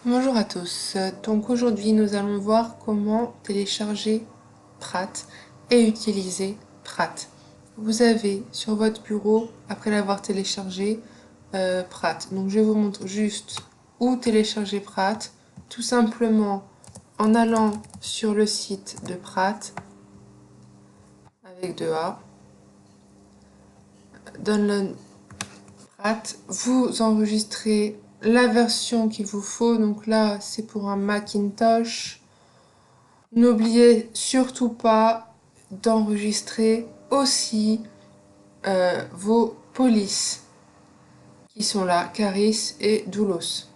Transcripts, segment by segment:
Bonjour à tous, donc aujourd'hui nous allons voir comment télécharger Pratt et utiliser Pratt. Vous avez sur votre bureau, après l'avoir téléchargé, Pratt. Donc je vous montre juste où télécharger Pratt, tout simplement en allant sur le site de Pratt avec 2A, Download Pratt, vous enregistrez la version qu'il vous faut, donc là c'est pour un Macintosh. N'oubliez surtout pas d'enregistrer aussi vos polices qui sont là, Caris et Doulos.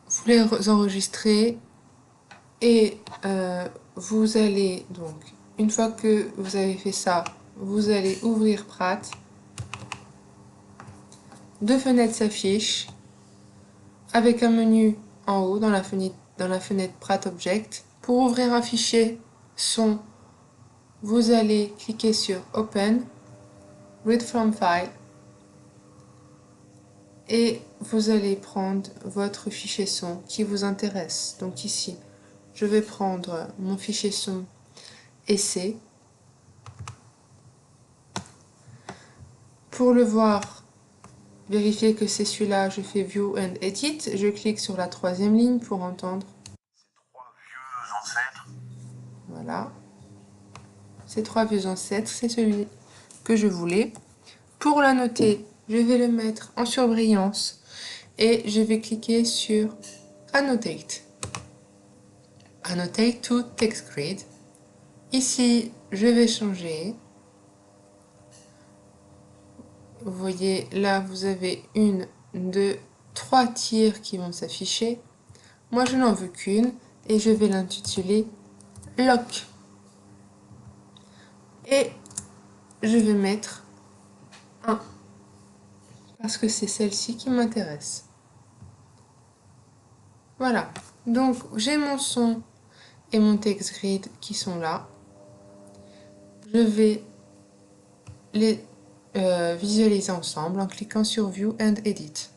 Vous les enregistrez et vous allez donc, une fois que vous avez fait ça, vous allez ouvrir Pratt. Deux fenêtres s'affichent avec un menu en haut dans la fenêtre Pratt Object. Pour ouvrir un fichier son, vous allez cliquer sur Open, Read from File, et vous allez prendre votre fichier son qui vous intéresse. Donc ici, je vais prendre mon fichier son essai. Pour le voir, vérifier que c'est celui-là, je fais View and Edit. Je clique sur la troisième ligne pour entendre. Voilà. Ces trois vieux ancêtres, c'est celui que je voulais. Pour la noter, je vais le mettre en surbrillance et je vais cliquer sur Annotate. Annotate to Text Grid. Ici, je vais changer. Vous voyez, là, vous avez une, deux, trois tirs qui vont s'afficher. Moi, je n'en veux qu'une et je vais l'intituler Lock. Et je vais mettre 1 parce que c'est celle-ci qui m'intéresse. Voilà. Donc, j'ai mon son et mon text grid qui sont là. Je vais les visualiser ensemble en cliquant sur View and Edit.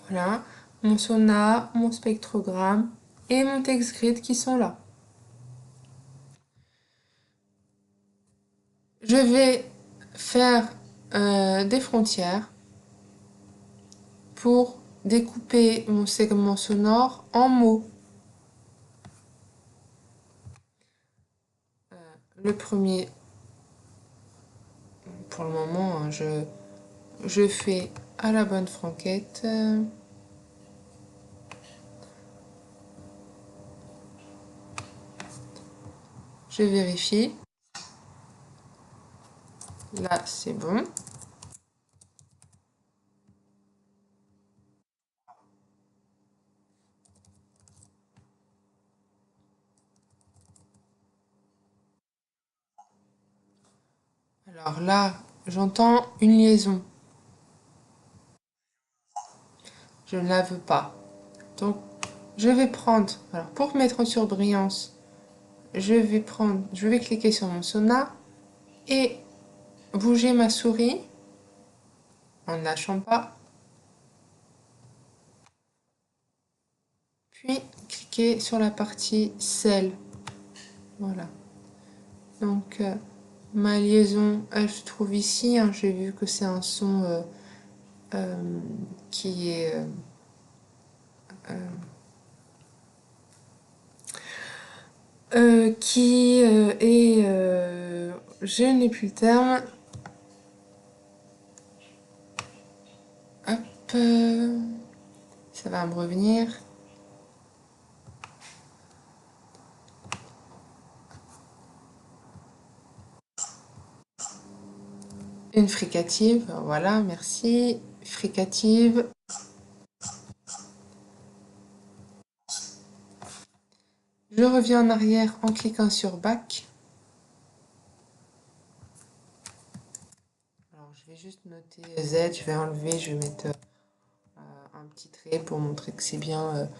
Voilà, mon Sona, mon spectrogramme et mon text grid qui sont là. Je vais faire des frontières pour découper mon segment sonore en mots. Le premier, pour le moment, hein, je fais à la bonne franquette. Je vérifie. Là, c'est bon. Alors là, j'entends une liaison. Je ne la veux pas. Donc, je vais prendre, alors pour mettre en surbrillance, je vais cliquer sur mon Sona et bouger ma souris en ne lâchant pas. Puis, cliquer sur la partie Cell. Voilà. Donc, ma liaison, elle se trouve ici. Hein. J'ai vu que c'est un son qui est... je n'ai plus le terme. Hop, ça va me revenir. Une fricative, voilà, merci. Fricative. Je reviens en arrière en cliquant sur Back. Alors, je vais juste noter Z, je vais enlever, je vais mettre un petit trait pour montrer que c'est bien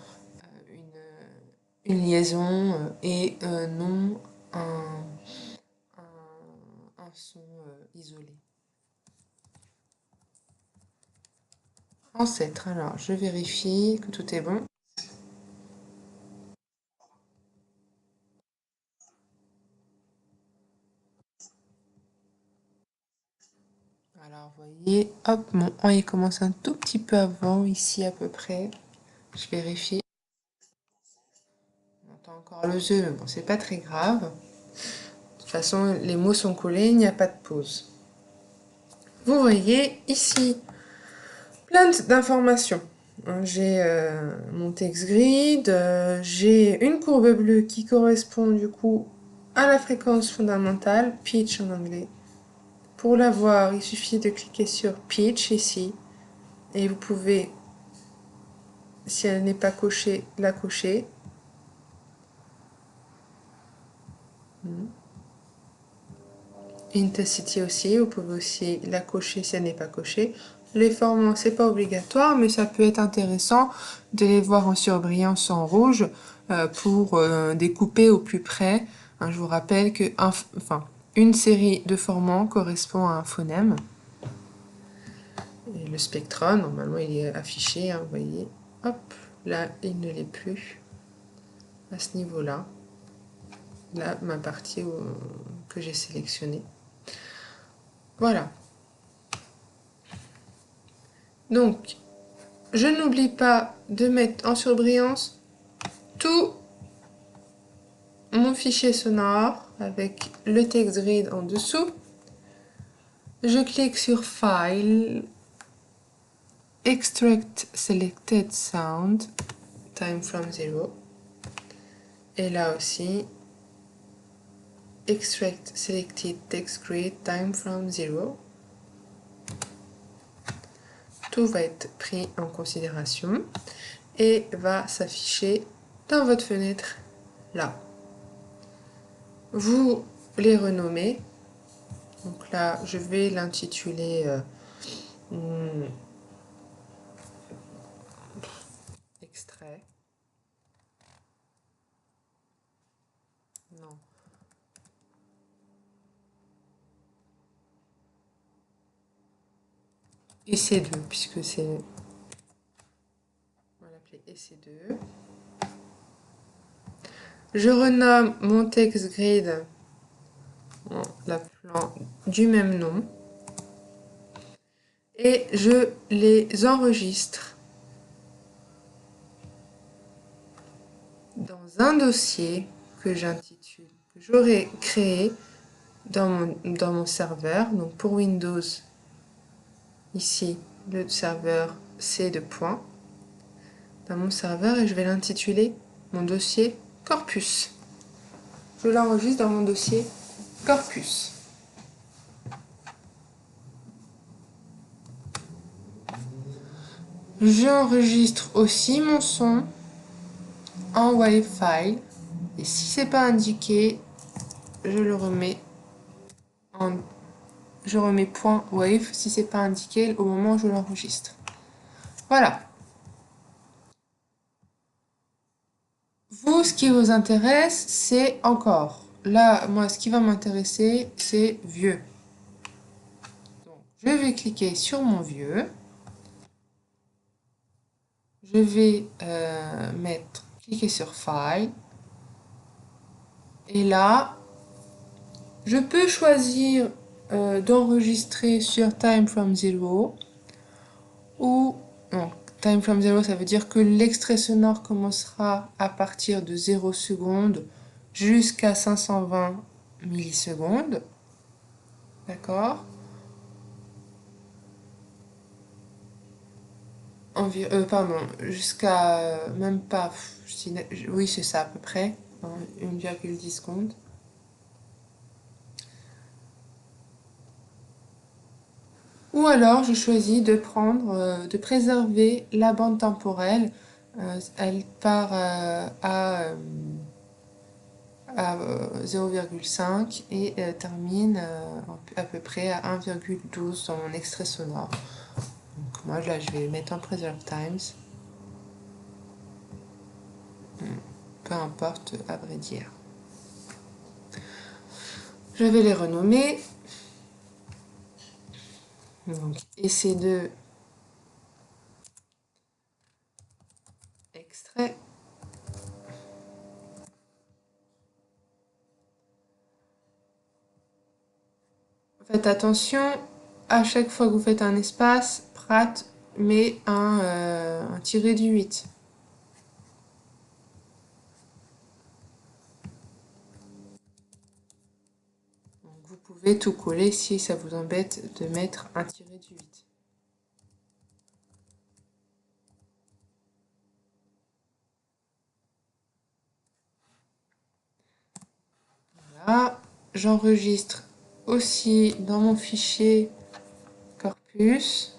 une liaison et non un son isolé. Ancêtre, alors je vérifie que tout est bon. Alors vous voyez, hop, mon 1 il commence un tout petit peu avant, ici à peu près. Je vérifie. On entend encore le jeu, mais bon, c'est pas très grave. De toute façon, les mots sont collés, il n'y a pas de pause. Vous voyez ici plein d'informations. J'ai mon text grid, j'ai une courbe bleue qui correspond du coup à la fréquence fondamentale, pitch en anglais. Pour la voir, il suffit de cliquer sur pitch ici et vous pouvez, si elle n'est pas cochée, la cocher. Intensity aussi, vous pouvez aussi la cocher si elle n'est pas cochée. Les formants, c'est pas obligatoire, mais ça peut être intéressant de les voir en surbrillance en rouge pour découper au plus près. Je vous rappelle que une série de formants correspond à un phonème. Et le spectrum, normalement, il est affiché, vous voyez. Hop, là, il ne l'est plus à ce niveau-là. Là, ma partie que j'ai sélectionnée. Voilà. Donc, je n'oublie pas de mettre en surbrillance tout mon fichier sonore avec le text grid en dessous. Je clique sur File, Extract Selected Sound, Time from Zero. Et là aussi, Extract Selected Text Grid, Time from Zero. Tout va être pris en considération et va s'afficher dans votre fenêtre là. Vous les renommez. Donc là, je vais l'intituler extrait. Non. EC2, puisque c'est... On va l'appeler EC2. Je renomme mon text grid en l'appelant du même nom. Et je les enregistre dans un dossier que j'intitule, que j'aurai créé dans mon serveur. Donc pour Windows, ici, le serveur C de point. Dans mon serveur et je vais l'intituler mon dossier Corpus. Je l'enregistre dans mon dossier Corpus. J'enregistre aussi mon son en WAV file et si c'est pas indiqué, je le remets en .wave si c'est pas indiqué au moment où je l'enregistre. Voilà. Vous, ce qui vous intéresse, c'est encore. Là, moi, ce qui va m'intéresser, c'est vieux. Donc, je vais cliquer sur mon vieux. Je vais cliquer sur File. Et là, je peux choisir d'enregistrer sur Time from Zero ou non. Time from Zero, ça veut dire que l'extrait sonore commencera à partir de 0 secondes jusqu'à 520 millisecondes. D'accord? Pardon, jusqu'à même pas, oui c'est ça à peu près, 1,10 secondes. Ou alors je choisis de de préserver la bande temporelle. Elle part à 0,5 et termine à peu près à 1,12 dans mon extrait sonore. Donc moi là je vais mettre en Preserve Times. Peu importe à vrai dire. Je vais les renommer. Donc, EC2 extrait. Faites attention, à chaque fois que vous faites un espace, Pratt met un tiré du 8. Donc vous pouvez tout coller si ça vous embête de mettre un tiré du 8. Voilà, j'enregistre aussi dans mon fichier corpus.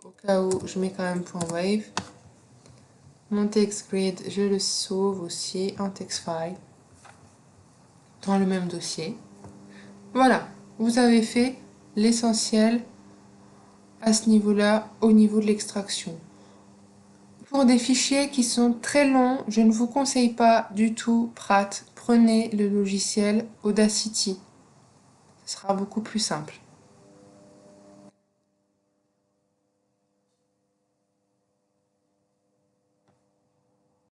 Au cas où, je mets quand même .wave. Mon text grid, je le sauve aussi en text file dans le même dossier. Voilà, vous avez fait l'essentiel à ce niveau-là, au niveau de l'extraction. Pour des fichiers qui sont très longs, je ne vous conseille pas du tout Pratt. Prenez le logiciel Audacity. Ce sera beaucoup plus simple.